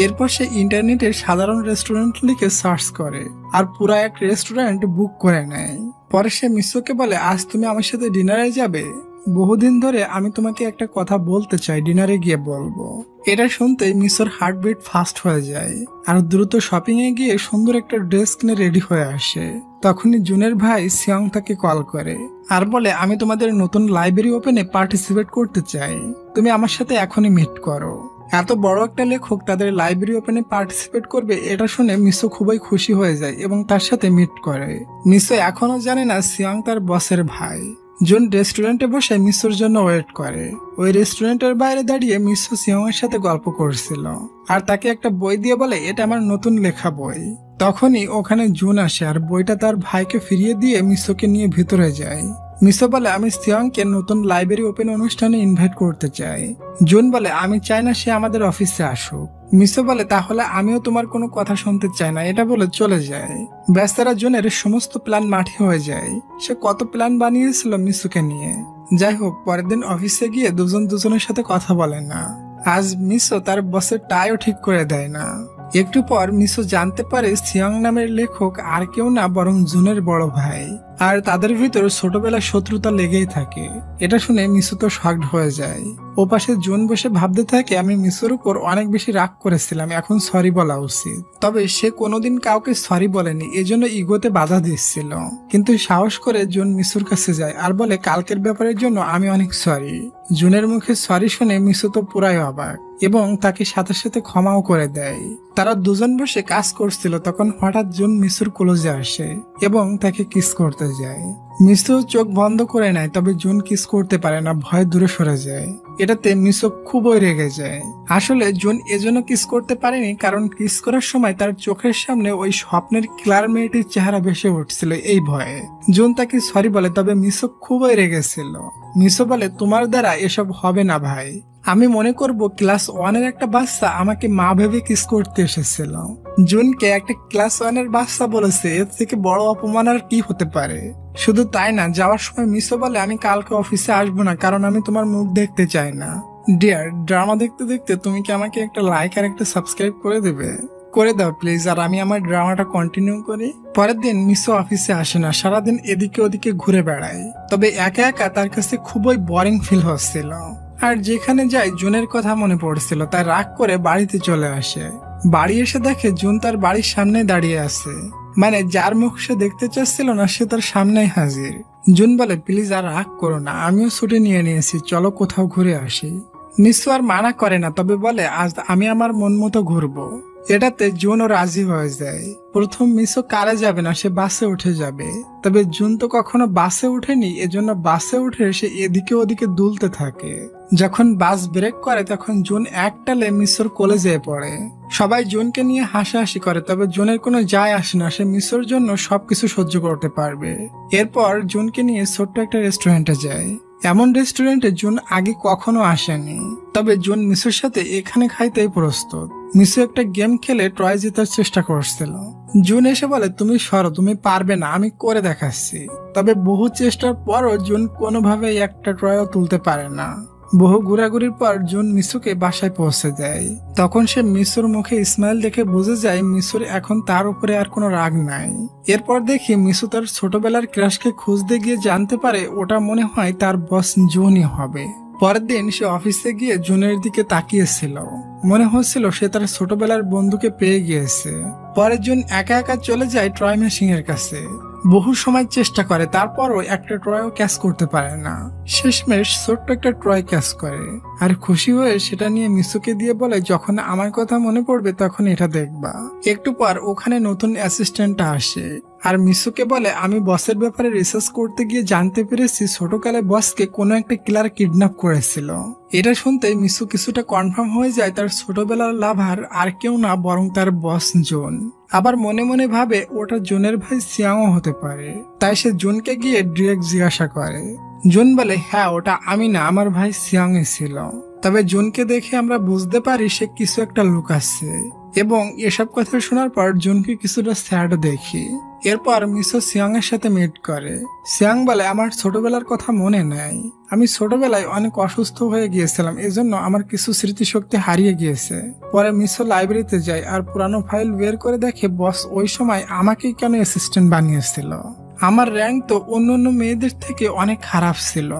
এরপর সে ইন্টারনেটে সাধারণ রেস্টুরেন্ট লিখে সার্চ করে আর পুরা এক রেস্টুরেন্ট বুক করে নেয়। পরে সে মিসুকে বলে, আজ তুমি আমার সাথে ডিনারে যাবে? বহুদিন ধরে আমি তোমাকে একটা কথা বলতে চাই, ডিনারে গিয়ে বলবো। এটা শুনতেই মিসুর হার্টবিট ফাস্ট হয়ে যায় আর দ্রুত শপিং এ গিয়ে সুন্দর একটা ড্রেস কিনে রেডি হয়ে আসে। তখনই জুনের ভাই সিয়াং তাকে কল করে আর বলে, আমি তোমাদের নতুন লাইব্রেরি ওপেনে পার্টিসিপেট করতে চাই, তুমি আমার সাথে এখনই মিট করো। এত বড় একটা লেখক তাদের লাইব্রেরি ওপেনে পার্টিসিপেট করবে, এটা শুনে মিসো খুবই খুশি হয়ে যায় এবং তার সাথে মিট করে। মিসো এখনো জানে না সিয়াং তার বসের ভাই। জুন রেস্টুরেন্টে বসে মিসোর জন্য ওয়েট করে। ওই রেস্টুরেন্টের বাইরে দাঁড়িয়ে মিসো সিয়াং এর সাথে গল্প করছিল আর তাকে একটা বই দিয়ে বলে, এটা আমার নতুন লেখা বই। তখনই ওখানে জুন আসে আর বইটা তার ভাইকে ফিরিয়ে দিয়ে মিসোকে নিয়ে ভিতরে যায়। মিসো বলে, আমি সিয়াংকে নতুন লাইব্রেরি ওপেন অনুষ্ঠানে ইনভাইট করতে চাই। জুন বলে, আমি চাই না সে আমাদের অফিসে আসুক। মিসো বলে, তাহলে আমিও তোমার কোনো কথা শুনতে চাই না, এটা বলে চলে যায়। ব্যস্তারা জুনের সমস্ত প্ল্যান মাটি হয়ে যায়। সে কত প্ল্যান বানিয়েছিল মিসুকে নিয়ে। যাই হোক, পরের দিন অফিসে গিয়ে দুজন দুজনের সাথে কথা বলে না। আজ মিসো তার বসের টাইও ঠিক করে দেয় না। একটু পর মিসো জানতে পারে সিয়াং নামের লেখক আর কেউ না বরং জুনের বড় ভাই, আর তাদের ভিতর ছোটবেলার শত্রুতা লেগেই থাকে। এটা শুনে মিসো তো শকড হয়ে যায়। ও পাশে জুন বসে ভাবতে থাকে, আমি মিসোর উপর অনেক বেশি রাগ করেছিলাম, এখন সরি বলা উচিত। তবে সে কোনোদিন কাউকে সরি বলেনি, এজন্য ইগোতে বাধা দিচ্ছিল। কিন্তু সাহস করে জুন মিসোর কাছে যায় আর বলে, কালকের ব্যাপারের জন্য আমি অনেক সরি। জুনের মুখে সরি শুনে মিসো তো পুরাই অবাক এবং তাকে সাথে সাথে ক্ষমাও করে দেয়। তারা দুজন বসে কাজ করছিল, তখন হঠাৎ জুন মিসুর ক্লোজে আসে এবং তাকে কিস করতে যায়। মিসু চোখ বন্ধ করে নেয়, তবে জুন কিস করতে পারে না, ভয় দূরে সরে যায়। এটাতে মিসু খুবই রেগে যায়। আসলে জুন এজন্য কিস করতে পারেনি কারণ কিস করার সময় তার চোখের সামনে ওই স্বপ্নের ক্লার মেয়েটির চেহারা ভেসে উঠছিল, এই ভয়ে। জুন তাকে সরি বলে, তবে মিসু খুবই রেগেছিল। মিসু বলে, তোমার দ্বারা এসব হবে না ভাই, আমি মনে করব ক্লাস 1-এর একটা বাচ্চা আমাকে মা ভেবে কিস করতে এসেছিল। জুনকে একটা ক্লাস 1-এর বাচ্চা বলেছে, এর থেকে বড় অপমান আর কি হতে পারে। শুধু তাই না, যাওয়ার সময় মিসো বলে, আমি কালকে অফিসে আসবো না কারণ আমি তোমার মুখ দেখতে চাই না। ডিয়ার, ড্রামা দেখতে দেখতে তুমি কি আমাকে একটা লাইক আর একটা সাবস্ক্রাইব করে দেবে? করে দাও প্লিজ, আর আমি আমার ড্রামাটা কন্টিনিউ করি। পরের দিন মিসো অফিসে আসে না, সারাদিন এদিকে ওদিকে ঘুরে বেড়ায়। তবে একা একা তার কাছে খুবই বোরিং ফিল হচ্ছিল। আর যেখানে যায় জুনের কথা মনে পড়ছিল, তাই রাগ করে বাড়িতে চলে আসে। বাড়ি এসে দেখে জুন তার বাড়ির সামনে দাঁড়িয়ে আছে, মানে যার মুখ সে দেখতে চাচ্ছিল না সে তার সামনেই হাজির। জুন বলে, প্লিজ আর রাগ করো না, আমিও ছুটি নিয়ে নিয়েছি, চলো কোথাও ঘুরে আসি। মিসু আর মানা করে না, তবে বলে, আজ আমি আমার মন মতো ঘুরবো। এটাতে জুনও রাজি হয়ে যায়। প্রথম মিসো কারে যাবে না, সে বাসে উঠে যাবে। তবে জুন তো কখনো বাসে উঠেনি, এজন্য বাসে উঠে সে এদিকে ওদিকে দুলতে থাকে। যখন বাস ব্রেক করে তখন জুন একটালে মিসোর কোলে যেয়ে পড়ে। সবাই জুনকে নিয়ে হাসাহাসি করে, তবে জুনের কোনো যায় আসে না, সে মিসোর জন্য সবকিছু সহ্য করতে পারবে। এরপর জুনকে নিয়ে ছোট্ট একটা রেস্টুরেন্টে যায়। এমন রেস্টুরেন্টে জুন আগে কখনো আসেনি, তবে জুন মিসোর সাথে এখানে খাইতেই প্রস্তুত। মিসো একটা গেম খেলে ট্রয় জেতার চেষ্টা করছিল। জুন এসে বলে, তুমি সরো, তুমি পারবে না, আমি করে দেখাচ্ছি। তবে বহু চেষ্টার পরও জুন কোনোভাবেই একটা ট্রয়ও তুলতে পারে না। বহু ঘোরাঘুরির পর জুন মিসুকে বাসায় পৌঁছে দেয়। তখন সে মিসুর মুখে স্মাইল দেখে বুঝে যায় মিসুর এখন তার উপরে আর কোনো রাগ নাই। এরপর দেখি মিসু তার ছোটবেলার ক্রাশকে খুঁজতে গিয়ে জানতে পারে ওটা মনে হয় তার বস জুনই হবে। পরের দিন সে অফিসে গিয়ে জুনের দিকে তাকিয়েছিল, মনে হচ্ছিল সে তার ছোটবেলার বন্ধুকে পেয়ে গিয়েছে। পরের জুন একা একা চলে যায় ট্রয় মেশিং এর কাছে। বহু সময় চেষ্টা করে, তারপরও একটা ট্রয়ও ক্যাচ করতে পারে না। শেষমেশ ছোট্ট একটা ট্রয় ক্যাচ করে আর খুশি হয়ে সেটা নিয়ে মিসুকে দিয়ে বলে, যখন আমার কথা মনে পড়বে তখন এটা দেখবা। একটু পর ওখানে নতুন অ্যাসিস্ট্যান্টটা আসে। আর মিসুকে বলে আমি বসের ব্যাপারে রিসার্চ করতে গিয়ে জানতে পেরেছি ছোটকালে বসকে কোনো একটা কিলার কিডন্যাপ করেছিল। এটা শুনতে মিসু কিছুটা কনফার্ম হয়ে যায় তার ছোটবেলার লাভার আর কেউ না বরং তার বস জুন। আবার মনে মনে ভাবে ওটা জুনের ভাই সিয়াংও হতে পারে, তাই সে জুনকে গিয়ে ডিরেক্ট জিজ্ঞাসা করে। জুন বলে হ্যাঁ ওটা আমি না, আমার ভাই সিয়াংই ছিল। তবে জুনকে দেখে আমরা বুঝতে পারি সে কিছু একটা লুকাচ্ছে, এবং এসব কথা শোনার পর জুনকে কিছুটা স্যাড দেখি। এরপর মিসো সিয়াং এর সাথে মিট করে। সিয়াং বলে আমার ছোটবেলার কথা মনে নাই, আমি ছোটবেলায় অনেক অসুস্থ হয়ে গিয়েছিলাম, এজন্য আমার কিছু স্মৃতিশক্তি হারিয়ে গিয়েছে। পরে মিসো লাইব্রেরিতে যায় আর পুরানো ফাইল বের করে দেখে বস ওই সময় আমাকেই কেন অ্যাসিস্ট্যান্ট বানিয়েছিল। আমার র্যাঙ্ক তো অন্য মেয়েদের থেকে অনেক খারাপ ছিল।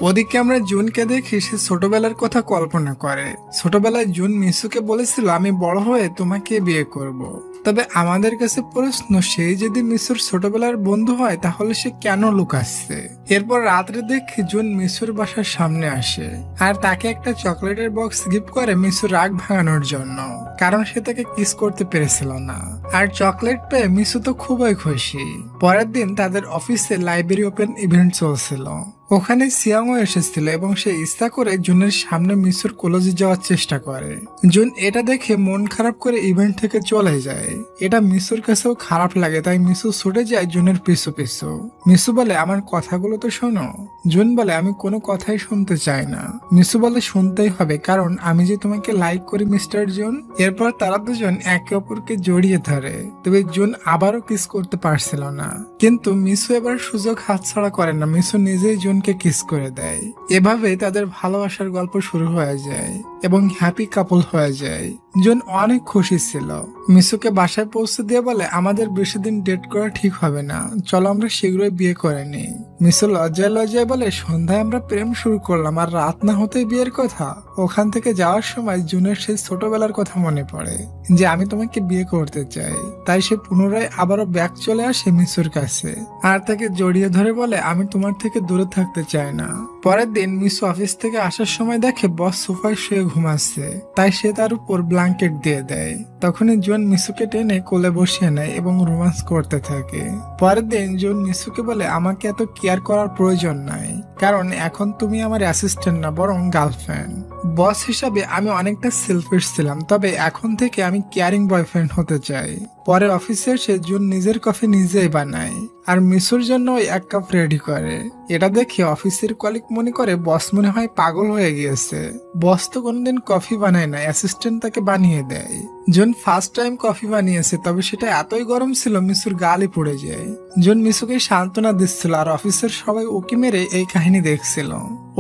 ওদিকে আমরা জুনকে দেখি সে ছোটবেলার কথা কল্পনা করে। ছোটবেলায় জুন মিসুকে বলেছিল আমি বড় হয়ে তোমাকে বিয়ে করব। তবে আমাদের কাছে প্রশ্ন, সেই যদি মিসুর ছোটবেলার বন্ধু হয় তাহলে সে কেন লুকাচ্ছে। এরপর রাত্রে দেখি জুন মিসুর বাসার সামনে আসে আর তাকে একটা চকলেটের বক্স গিফট করে মিসুর রাগ ভাঙানোর জন্য, কারণ সে তাকে কিস করতে পেরেছিল না। আর চকলেট পেয়ে মিসু তো খুবই খুশি। পরের দিন তাদের অফিসে লাইব্রেরি ওপেন ইভেন্ট চলছিল। ওখানে সিয়াংও এসেছিল এবং সে ইচ্ছা করে জুনের সামনে মিসুর কলেজে যাওয়ার চেষ্টা করে। জুন এটা দেখে মন খারাপ করে ইভেন্ট থেকে চলে যায়। এটা মিসুর কাছেও খারাপ লাগে, তাই মিসু ছুটে যায় জুনের পিছু পিছু। মিসু বলে আমার কথাগুলো তো শোনো। জুন বলে আমি কোনো কথাই শুনতে চাই না। মিসু বলে শুনতেই হবে, কারণ আমি যে তোমাকে লাইক করি মিস্টার জুন। এরপর তারা দুজন একে অপরকে জড়িয়ে ধরে। তবে জুন আবারও কিস করতে পারছিল না, কিন্তু মিসু এবার সুযোগ হাতছাড়া করে না। মিসু নিজেই জুনকে কিস করে দেয়। এভাবে তাদের ভালোবাসার গল্প শুরু হয়ে যায় এবং হ্যাপি কাপল হয়ে যায়। জুন অনেক খুশি ছিল। মিসুকে বাসায় পৌঁছে দিয়ে বলে আমাদের বেশি দিন ডেট করা ঠিক হবে না, চলো আমরা শীঘ্রই বিয়ে করে নিই। মিসু লজ্জায় লজ্জায় বলে সন্ধ্যায় আমরা প্রেম শুরু করলাম আর রাত না হতেই বিয়ের কথা। ওখান থেকে যাওয়ার সময় জুনের সেই ছোটবেলার কথা মনে পড়ে যে আমি তোমাকে বিয়ে করতে চাই। তাই সে পুনরায় আবারও ব্যাক চলে আসে মিসুর কাছে আর তাকে জড়িয়ে ধরে বলে আমি তোমার থেকে দূরে থাকতে চাই না। পরের দিন মিসু অফিস থেকে আসার সময় দেখে বস সোফায় শুয়ে ঘুমাচ্ছে, তাই সে তার উপর ব্ল্যাঙ্কেট দিয়ে দেয়। তখনই জুন মিসুকে টেনে কোলে বসিয়ে নেয় এবং রোমান্স করতে থাকে। পরের দিন জুন মিসুকে বলে আমাকে এত কেয়ার করার প্রয়োজন নাই, কারণ এখন তুমি আমার অ্যাসিস্ট্যান্ট না বরং গার্লফ্রেন্ড। বস হিসাবে আমি অনেকটা সেলফিশ ছিলাম, তবে এখন থেকে আমি কেয়ারিং বয়ফ্রেন্ড হতে চাই। পরে অফিসে এসে জুন নিজের কফি নিজেই বানায় আর মিসুর জন্য ওই এক কাপ রেডি করে। এটা দেখে অফিসের কলিগ মনে করে বস মনে হয় পাগল হয়ে গিয়েছে। বস তো কোনোদিন কফি বানায় না, অ্যাসিস্ট্যান্ট তাকে বানিয়ে দেয়। জুন ফার্স্ট টাইম কফি বানিয়েছে, তবে সেটা এতই গরম ছিল মিসুর গালে পড়ে যায়। জুন মিসুকে সান্ত্বনা দিচ্ছিল আর অফিসের সবাই উকি মেরে এই কাহিনী দেখছিল।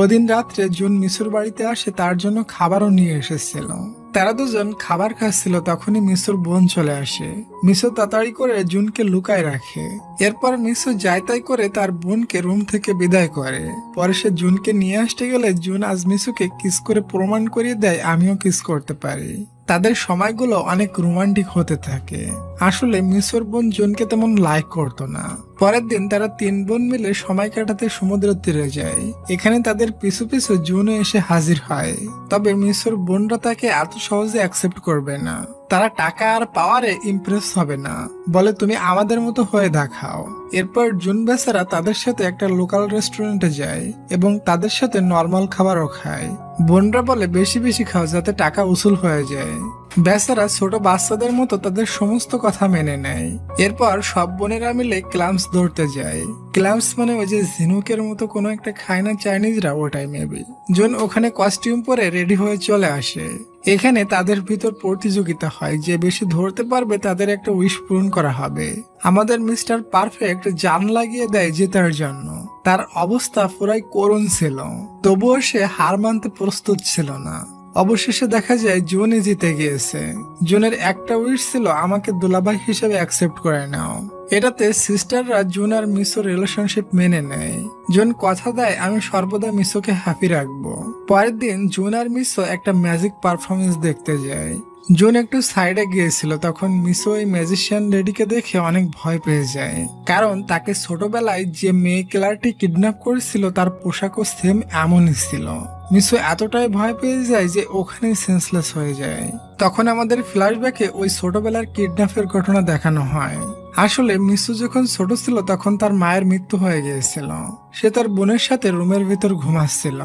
ওদিন রাত্রে জুন মিসুর বাড়িতে আসে, তার জন্য খাবারও নিয়ে এসেছিল। তারা দুজন খাবার খাচ্ছিল, তখনই মিসুর বোন চলে আসে। মিসু তাড়াতাড়ি করে জুনকে লুকায় রাখে। এরপর মিসু যায় তাই করে তার বোনকে রুম থেকে বিদায় করে। পরে সে জুনকে নিয়ে আসতে গেলে জুন আজ মিসুকে কিস করে প্রমাণ করিয়ে দেয় আমিও কিস করতে পারি। তাদের সময়গুলো অনেক রোমান্টিক হতে থাকে। আসলে মিসুর বোন জুনকে তেমন লাইক করতো না। পরের দিন তারা তিন বোন মিলে সময় কাটাতে সমুদ্রের তীরে যায়। এখানে তাদের পিছু পিছু জুনও এসে হাজির হয়, তবে মিসুর বোনরা তাকে এত সহজে অ্যাকসেপ্ট করবে না। তারা টাকা আর পাওয়ারে ইমপ্রেস হবে না, বলে তুমি আমাদের মতো হয়ে দেখাও। এরপর জুন বেচারা তাদের সাথে একটা লোকাল রেস্টুরেন্টে যায় এবং তাদের সাথে নর্মাল খাবারও খায়। বোনরা বলে বেশি বেশি খাও যাতে টাকা উসুল হয়ে যায়। বেচারা ছোট বাচ্চাদের মতো তাদের সমস্ত কথা মেনে নেয়। এরপর সব বোনেরা মিলে ক্লামস ধরতে যায়। ক্লামস মানে ওই যে ঝিনুকের মতো কোনো একটা খায় না চাইনিজরা, ওটাই মেবি। জুন ওখানে কস্টিউম পরে রেডি হয়ে চলে আসে। এখানে তাদের ভিতর প্রতিযোগিতা হয়, যে বেশি ধরতে পারবে তাদের একটা উইশ পূরণ করা হবে। আমাদের মিস্টার পারফেক্ট জান লাগিয়ে দেয় জেতার জন্য। তার অবস্থা পুরাই করুণ ছিল, তবুও সে হার মানতে প্রস্তুত ছিল না। অবশেষে দেখা যায় জুনই জিতে গিয়েছে। জুনের একটা উইশ ছিল আমাকে দুলাভাই হিসেবে অ্যাকসেপ্ট করে নাও। এটাতে সিস্টাররা জুন আর মিসোর রিলেশনশিপ মেনে নেয়। জুন কথা দেয় আমি সর্বদা মিসোকে হ্যাপি রাখবো। পরের দিন জুন আর মিসো একটা ম্যাজিক পারফরমেন্স দেখতে যায়। জুন একটু সাইডে গিয়েছিল, তখন মিসো এই ম্যাজিশিয়ান লেডিকে দেখে অনেক ভয় পেয়ে যায়, কারণ তাকে ছোটবেলায় যে মেয়ে কিলারটি কিডন্যাপ করেছিল তার পোশাকও সেম এমনই ছিল। মিসো এতটাই ভয় পেয়ে যায় যে ওখানেই সেন্সলেস হয়ে যায়। তখন আমাদের ফ্ল্যাশব্যাকে ওই ছোটবেলার কিডন্যাপের ঘটনা দেখানো হয়। আসলে মিসু যখন ছোট ছিল তখন তার মায়ের মৃত্যু হয়ে গিয়েছিল। সে তার বোনের সাথে রুমের ভিতর ঘুমাচ্ছিল।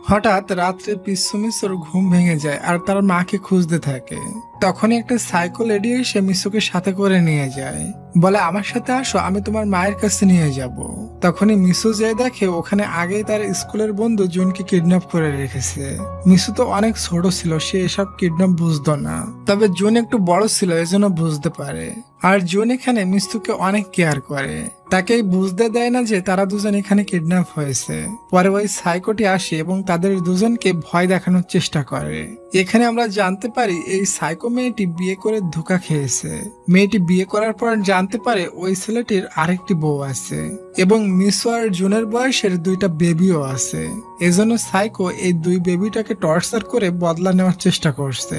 হঠাৎ রাত্রে পিসু মিসুর ঘুম ভেঙে যায় আর তার মাকে খুঁজতে থাকে। তখনই একটা সাইকো লেডি এসে মিসুকে সাথে করে নিয়ে যায়, বলে আমার সাথে আসো, আমি তোমার মায়ের কাছে নিয়ে যাব। তখনই মিসু যেয়ে দেখে ওখানে আগেই তার স্কুলের বন্ধু জুনকে কিডন্যাপ করে রেখেছে। মিসু তো অনেক ছোট ছিল, সে এসব কিডন্যাপ বুঝতো না, তবে জুন একটু বড় ছিল এজন্য বুঝতে পারে। আর জুন এখানে মিসুকে অনেক কেয়ার করে, তাকে বুঝতে দেয় না যে তারা দুজন এখানে কিডন্যাপ হয়েছে। পরে ওই সাইকোটি আসে এবং তাদের দুজনকে ভয় দেখানোর চেষ্টা করে। এখানে আমরা জানতে পারি এই সাইকো মেয়েটি বিয়ে করে ধোঁকা খেয়েছে। মেয়েটি বিয়ে করার পর জানতে পারে ওই ছেলেটির আরেকটি বউ আছে এবং মিসু আর জুনের বয়সের দুইটা বেবিও আছে। এজন্য সাইকো এই দুই বেবিটাকে টর্চার করে বদলা নেওয়ার চেষ্টা করছে।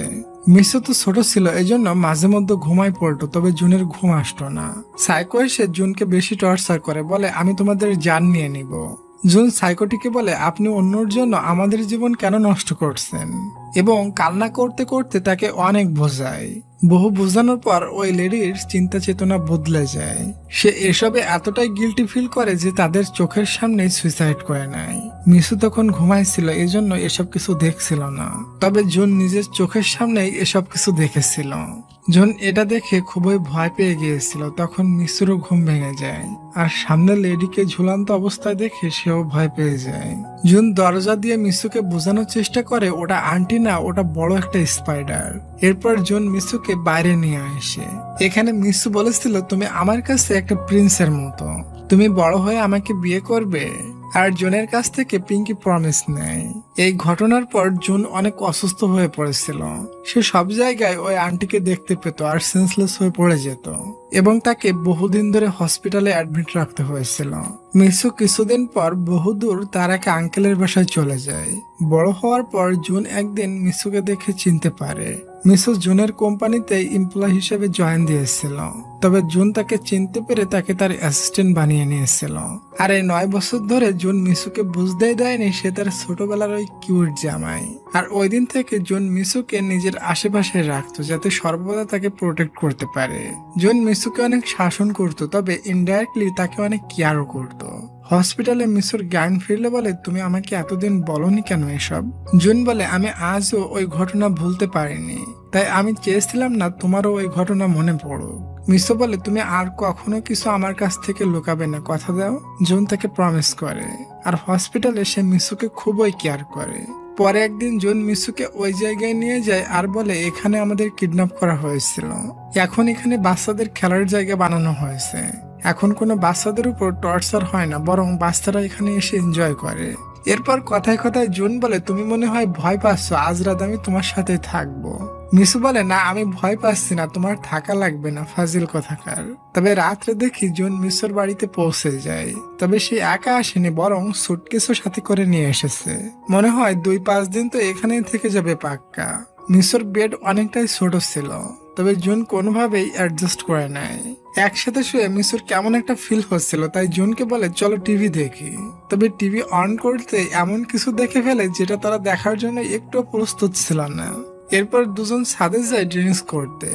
মিসু তো ছোট ছিল, এজন্য মাঝে মধ্যে ঘুমায় পড়তো, তবে জুনের ঘুম আসতো না। সাইকো এসে জুনকে বেশি টর্চার করে, বলে আমি তোমাদের জান নিয়ে নিব। জুন সাইকোটিকে বলে আপনি অন্যর জন্য আমাদের জীবন কেন নষ্ট করছেন, এবং কান্না করতে করতে তাকে অনেক বোঝায়। বহু বোঝানোর পর ওই লেডির চিন্তা চেতনা বদলে যায়। সে এসবে এতটাই গিল্টি ফিল করে যে তাদের চোখের সামনে সুইসাইড করে নেয়। মিসু তখন ঘুমাইছিল, এজন্য এসব কিছু দেখছিল না, তবে জুন নিজের চোখের সামনেই এসব কিছু দেখেছিল। জুন এটা দেখে খুবই ভয় পেয়ে গিয়েছিল। তখন মিসুরও ঘুম ভেঙে যায়, আর সামনে লেডিকে ঝুলন্ত অবস্থায় দেখে সেও ভয় পেয়ে যায়। জুন দরজা দিয়ে মিসুকে বোঝানোর চেষ্টা করে ওটা আন্টি না, ওটা বড় একটা স্পাইডার। এরপর জুন মিসুকে বাইরে নিয়ে আসে। এখানে মিসু বলেছিল তুমি আমার কাছে একটা প্রিন্সের মতো, তুমি বড় হয়ে আমাকে বিয়ে করবে। আর জুনের কাছ থেকে পিঙ্কি প্রমিস নেয়। এই ঘটনার পর জুন অনেক অসুস্থ হয়ে পড়েছিল। সে সব জায়গায় ওই আন্টিকে দেখতে পেত আর সেন্সলেস হয়ে পড়ে যেত, এবং তাকে বহুদিন ধরে হসপিটালে অ্যাডমিট রাখতে হয়েছিল। মিসু কিছুদিন পর বহুদূর তার এক আঙ্কেলের বাসায় চলে যায়। বড় হওয়ার পর জুন একদিন মিসুকে দেখে চিনতে পারে। মিসু জুনের কোম্পানিতে এমপ্লয় হিসেবে জয়েন দিয়েছিল, তবে জুন তাকে চিনতে পেরে তাকে তার অ্যাসিস্ট্যান্ট বানিয়ে নিয়েছিল। আর এই 9 বছর ধরে জুন মিসুকে বুঝতেই দেয়নি সে তার ছোটবেলার ওই কিউট জামাই। আর ওই দিন থেকে জুন মিসুকে নিজের আশেপাশে রাখতো, যাতে সর্বদা তাকে প্রোটেক্ট করতে পারে। জুন মিসুকে অনেক শাসন করত, তবে ইনডাইরেক্টলি তাকে অনেক কেয়ারও করত। হসপিটালে মিসুর জ্ঞান ফিরলে বলে তুমি আমাকে এতদিন বলনি কেন এসব। জুন বলে আমি আজও ওই ঘটনা ভুলতে পারিনি, তাই আমি চেয়েছিলাম না তোমারও ওই ঘটনা মনে পড়ুক। মিসু বলে তুমি আর কখনো কিছু আমার কাছ থেকে লুকাবে না, কথা দাও। জুন তাকে প্রমিস করে। আর হসপিটালে সে মিসুকে খুবই কেয়ার করে। পরে একদিন জুন মিসুকে ওই জায়গায় নিয়ে যায় আর বলে এখানে আমাদের কিডন্যাপ করা হয়েছিল, এখন এখানে বাচ্চাদের খেলার জায়গা বানানো হয়েছে। এখন কোনো বাচ্চাদের উপর টর্চার হয় না, বরং বাচ্চারা এখানে এসে এনজয় করে। এরপর কথায় কথায় জুন বলে তুমি মনে হয় ভয় পাচ্ছ, আজ রাত আমি তোমার সাথে থাকবো। মিসু বলে না, আমি ভয় পাচ্ছি না, তোমার থাকা লাগবে না, ফাজিল কথাকার। তবে রাত্রে দেখি জুন মিসুর বাড়িতে পৌঁছে যায়, তবে সে একা আসেনি, বরং সুটকেসও সাথে করে নিয়ে এসেছে। মনে হয় 2-5 দিন তো এখানেই থেকে যাবে পাক্কা। মিসুর বেড অনেকটাই ছোট ছিল, তবে জুন কোনোভাবেই অ্যাডজাস্ট করে নেয়। একসাথে শুয়ে মিসুর কেমন একটা ফিল হচ্ছিল, তাই জুনকে বলে চলো টিভি দেখি। তবে টিভি অন করতে এমন কিছু দেখে ফেলে যেটা তারা দেখার জন্য একটু প্রস্তুত ছিল না। এরপর দুজন ছাদে যায় ড্রিঙ্কস করতে।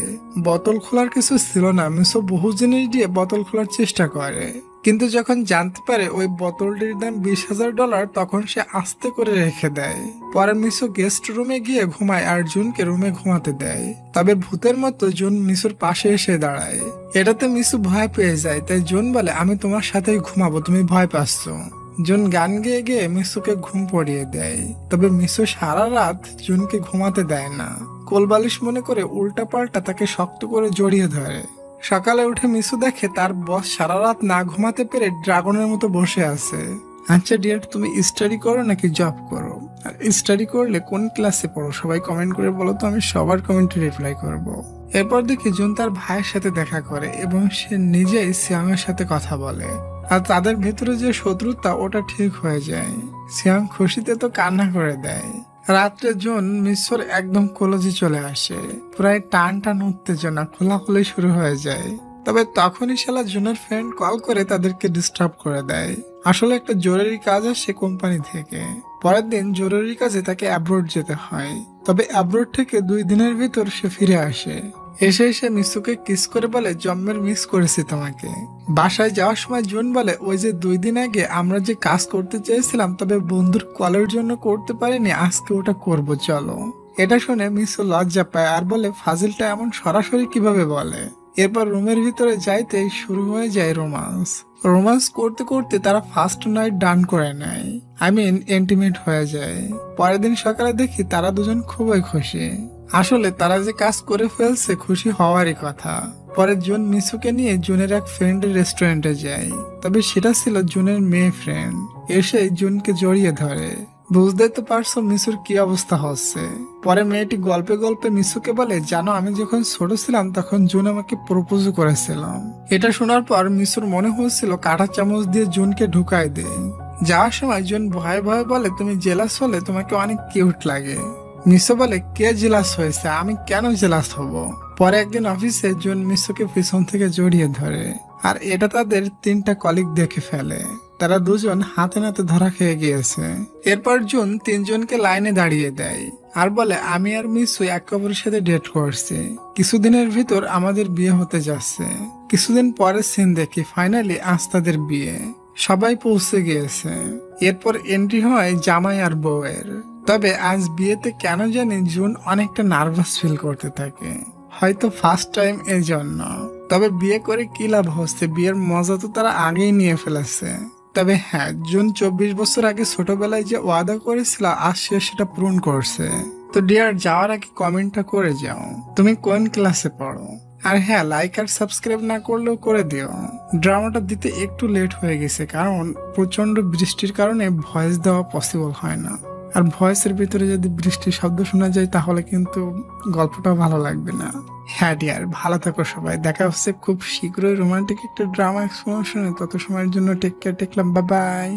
বোতল খোলার কিছু ছিল না। মিসু বহু জিনিস দিয়ে বোতল খোলার চেষ্টা করে, কিন্তু যখন জানতে পারে ওই বোতলটির দাম $20,000, তখন সে আস্তে করে রেখে দেয়। পরে মিসু গেস্ট রুমে গিয়ে ঘুমায় আর জুনকে রুমে ঘুমাতে দেয়। তবে ভূতের মতো জুন মিসুর পাশে এসে দাঁড়ায়। এটাতে মিসু ভয় পেয়ে যায়, তাই জুন বলে আমি তোমার সাথেই ঘুমাবো, তুমি ভয় পাচ্ছ। জুন গান গেয়ে গিয়ে মিসুকে ঘুম পড়িয়ে দেয়, তবে মিসু সারা রাত জুনকে ঘুমাতে দেয় না। কোলবালিশ মনে করে উল্টা পাল্টা তাকে শক্ত করে জড়িয়ে ধরে। সকালে উঠে মিসু দেখে তার বস সারা রাত না ঘুমাতে পেরে ড্রাগনের মতো বসে আছে। আচ্ছা ডিয়ার, তুমি স্টাডি করো নাকি জব করো? আর স্টাডি করলে কোন ক্লাসে পড়ো সবাই কমেন্ট করে বলো তো, আমি সবার কমেন্টে রিপ্লাই করব। এরপর দেখি জুন তার ভাইয়ের সাথে দেখা করে এবং সে নিজেই সিয়াংয়ের সাথে কথা বলে। আর তাদের ভেতরে যে শত্রুতা ওটা ঠিক হয়ে যায়। সিয়াং খুশিতে তো কান্না করে দেয়। রাত্রে জুন মিসুর একদম কলেজে চলে আসে। প্রায় টান টান উত্তেজনা খোলাখুলি শুরু হয়ে যায়। তবে তখনই শালা জুনের ফ্রেন্ড কল করে তাদেরকে ডিস্টার্ব করে দেয়। আসলে একটা জরুরি কাজ আসে কোম্পানি থেকে। পরের দিন জরুরি কাজে তাকে অ্যাব্রোড যেতে হয়, তবে অ্যাব্রোড থেকে 2 দিনের ভিতর সে ফিরে আসে। এসে এসে মিসুকে কিস করে বলে জম্মের মিস করেছি তোমাকে। বাসায় যাওয়ার সময় জুন বলে ওই যে 2 দিন আগে আমরা যে কাজ করতে চেয়েছিলাম তবে বন্ধুর কলের জন্য করতে পারিনি, আজকে ওটা করব চলো। এটা শুনে মিসু লজ্জা পায় আর বলে ফাজিলটা এমন সরাসরি কিভাবে বলে। এরপর রুমের ভিতরে যাইতেই শুরু হয়ে যায় রোমান্স। রোমান্স করতে করতে তারা ফার্স্ট নাইট ডান করে নেয়, ইন্টিমেট হয়ে যায়। পরের দিন সকালে দেখি তারা দুজন খুবই খুশি। আসলে তারা যে কাজ করে ফেলছে খুশি হওয়ারই কথা। পরে জুন মিসুকে নিয়ে জুনের এক ফ্রেন্ডের রেস্টুরেন্টে যায়, তবে সেটা ছিল জুনের মেয়ে ফ্রেন্ড। এসে জুনকে জড়িয়ে ধরে। বুঝতেই তো পারছো মিসুর কি অবস্থা হচ্ছে। পরে মেয়েটি গল্পে গল্পে মিসুকে বলে জানো আমি যখন ছোট ছিলাম তখন জুন আমাকে প্রপোজ করেছিলাম। এটা শোনার পর মিসুর মনে হয়েছিল কাঁটা চামচ দিয়ে জুনকে ঢুকাই দেয়। যাওয়ার সময় জুন ভয়ে ভয়ে বলে তুমি জেলাস হলে তোমাকে অনেক কিউট লাগে। মিসু বলে কে জেলাস হয়েছে, আমি কেন জেলাস হব। পরে একদিন অফিসে জুন মিসুকে পিছন থেকে জড়িয়ে ধরে, আর এটা তাদের 3টা কলিগ দেখে ফেলে। তারা দুজন হাতে নাতে ধরা খেয়ে গিয়েছে। এরপর জুন 3জনকে লাইনে দাঁড়িয়ে দেয় আর বলে আমি আর মিসু একে অপরের সাথে ডেট করছি, কিছুদিনের ভিতর আমাদের বিয়ে হতে যাচ্ছে। কিছুদিন পরে সিন দেখি ফাইনালি আজ তাদের বিয়ে, সবাই পৌঁছে গিয়েছে। এরপর এন্ট্রি হয় জামাই আর বউয়ের। তবে আজ বিয়েতে কেন জানি জুন অনেকটা নার্ভাস ফিল করতে থাকে, হয়তো ফার্স্ট টাইম এই জন্য। তবে বিয়ে করে কি লাভ হচ্ছে, বিয়ের মজা তো তারা আগেই নিয়ে ফেলেছে। তবে হ্যাঁ, জুন 24 বছর আগে ছোটবেলায় যে ওয়াদা করেছিল আজ সে সেটা পূরণ করছে। তো ডিয়ার, যাওয়ার আগে কমেন্টটা করে যাও তুমি কোন ক্লাসে পড়ো। আর হ্যাঁ, লাইক আর সাবস্ক্রাইব না করলেও করে দিও। ড্রামাটা দিতে একটু লেট হয়ে গেছে কারণ প্রচন্ড বৃষ্টির কারণে ভয়েস দেওয়া পসিবল হয় না। আর ভয়েসের ভিতরে যদি বৃষ্টির শব্দ শোনা যায় তাহলে কিন্তু গল্পটা ভালো লাগবে না। হ্যাঁ ডিয়ার, ভালো থাকো সবাই। দেখা হচ্ছে খুব শীঘ্রই রোমান্টিক একটা ড্রামা এক্সপ্লোশনে। তত সময়ের জন্য টেক কেয়ার, টেকলাম, বাই বাই।